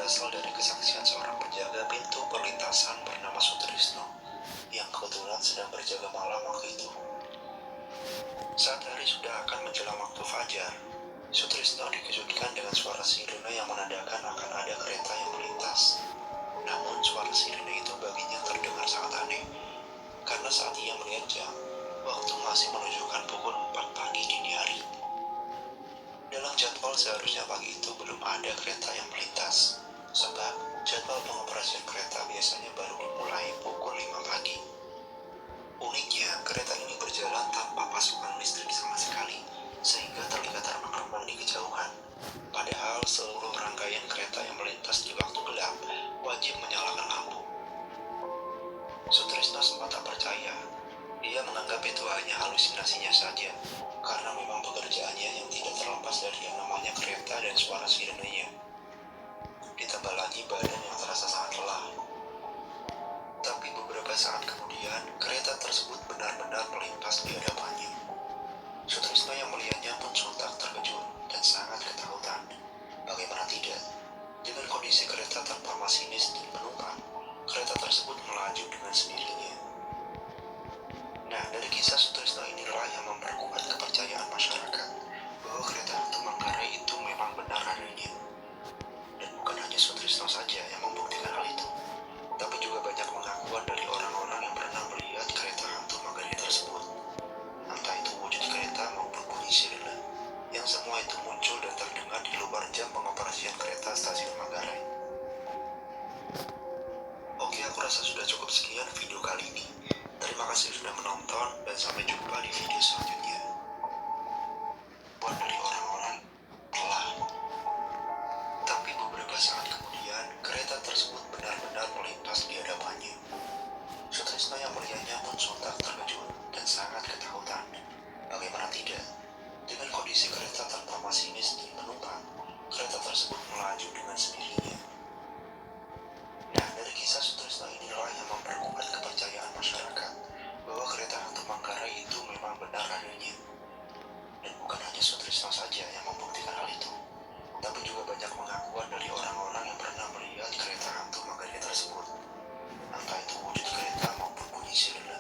berasal dari kesaksian seorang penjaga pintu perlintasan bernama Sutrisno yang kebetulan sedang berjaga malam waktu itu. Saat hari sudah akan menjelang waktu fajar, Sutrisno dikejutkan dengan suara sirene yang menandakan akan ada kereta yang melintas. Namun suara sirene itu baginya terdengar sangat aneh, karena saat ia melihat jam, waktu masih menunjukkan pukul 4 pagi dini hari. Dalam jadwal seharusnya pagi itu belum ada kereta yang melintas, sebab jadwal pengoperasian kereta biasanya baru dimulai pukul 5 pagi. Uniknya, kereta ini berjalan tanpa pasokan listrik sama sekali, sehingga terlihat remang-remang di kejauhan. Padahal seluruh rangkaian kereta yang melintas di waktu gelap wajib menyalakan lampu. Sutrisno sempat tak percaya. Dia menganggap itu hanya halusinasinya saja, karena memang pekerjaannya yang tidak terlepas dari yang namanya kereta dan suara sirenenya. Ditambah lagi badan yang terasa sangat lelah. Tapi beberapa saat kemudian, kereta tersebut benar-benar melintas di hadapannya. Sutrisno yang melihatnya pun sontak terkejut dan sangat ketakutan. Bagaimana tidak? Dengan kondisi kereta tanpa masinis dan penumpang, kereta tersebut melaju dengan sendirinya. Nah, dari kisah Sutrisno inilah yang memperkuat kepercayaan masyarakat bahwa kereta hantu Manggarai itu memang benar adanya. Dan bukan hanya Sutrisno saja yang membuktikan hal itu, tapi juga banyak pengakuan dari orang-orang yang pernah melihat kereta hantu Manggarai tersebut. Entah itu wujud kereta maupun bunyi sirene, yang semua itu muncul dan terdengar di luar jam pengoperasian kereta stasiun Manggarai. Oke, aku rasa sudah cukup sekian video kali ini. Terima kasih sudah menonton dan sampai jumpa di video selanjutnya. Buat dari orang-orang telah. Tapi beberapa saat kemudian, kereta tersebut benar-benar melintas di hadapannya. Sutrisno yang melihatnya pun sontak terkejut dan sangat ketakutan. Bagaimana tidak? Dengan kondisi kereta tanpa masinis dan penumpang, kereta tersebut melaju dengan sendirinya. Nah, dari kisah Sutrisno inilah yang memperkuat kepercayaan masyarakat bahwa kereta hantu Manggarai itu memang benar adanya. Dan bukan hanya Sutrisno saja yang membuktikan hal itu, tapi juga banyak pengakuan dari orang-orang yang pernah melihat kereta hantu Manggarai tersebut. Entah itu wujud kereta maupun bunyi sirene,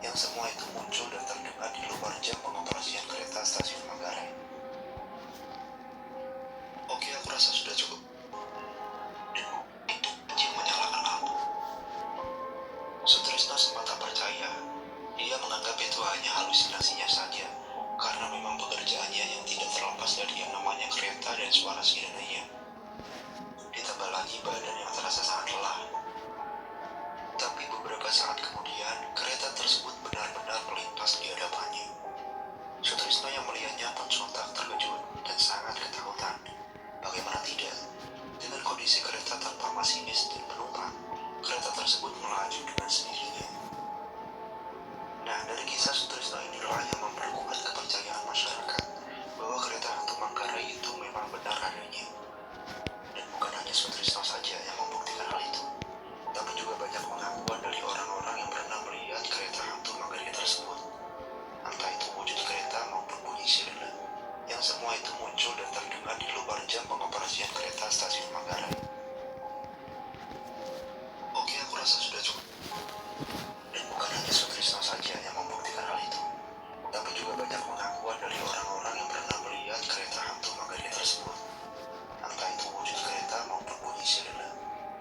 yang semua itu muncul dan terdengar di luar jam pengoperasian kereta stasiun Manggarai. Oke, aku rasa sudah cukup. Dan itu wajib menyalakan lampu. Sutrisno sempat tak percaya. Dia menganggap itu hanya halusinasinya saja, karena memang pekerjaannya yang tidak terlepas dari yang namanya kereta dan suara sirenenya. Ditambah lagi badan yang terasa sangat lelah. Tapi beberapa saat kemudian, kereta tersebut benar-benar melintas di hadapannya. Sutrisno yang melihatnya pun sontak terkejut dan sangat ketakutan. Bagaimana tidak? Dengan kondisi kereta tanpa masinis dan penumpang, kereta tersebut melaju dengan sendirinya. Nah, dari kisah Sutrisno inilah yang memperkuat kepercayaan masyarakat bahwa kereta hantu Manggarai itu memang benar adanya. Dan bukan hanya Sutrisno saja yang membuktikan hal itu, tapi juga banyak pengakuan dari orang-orang yang pernah melihat kereta hantu Manggarai tersebut. Entah itu wujud kereta maupun bunyi sirene, yang semua itu muncul dan terdengar di luar jam pengoperasian kereta stasiun Manggarai. Oke, aku rasa sudah cukup. Dan bukan hanya Sutrisno saja yang membuktikan hal itu, tapi juga banyak pengakuan dari orang-orang yang pernah melihat kereta hantu Manggarai tersebut. Entah itu wujud kereta maupun bunyi sirene,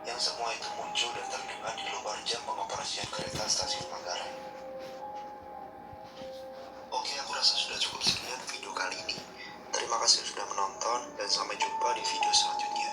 yang semua itu muncul dan terdengar di luar jam pengoperasian kereta stasiun Manggarai. Oke, aku rasa sudah cukup sekian video kali ini. Terima kasih sudah menonton dan sampai jumpa di video selanjutnya.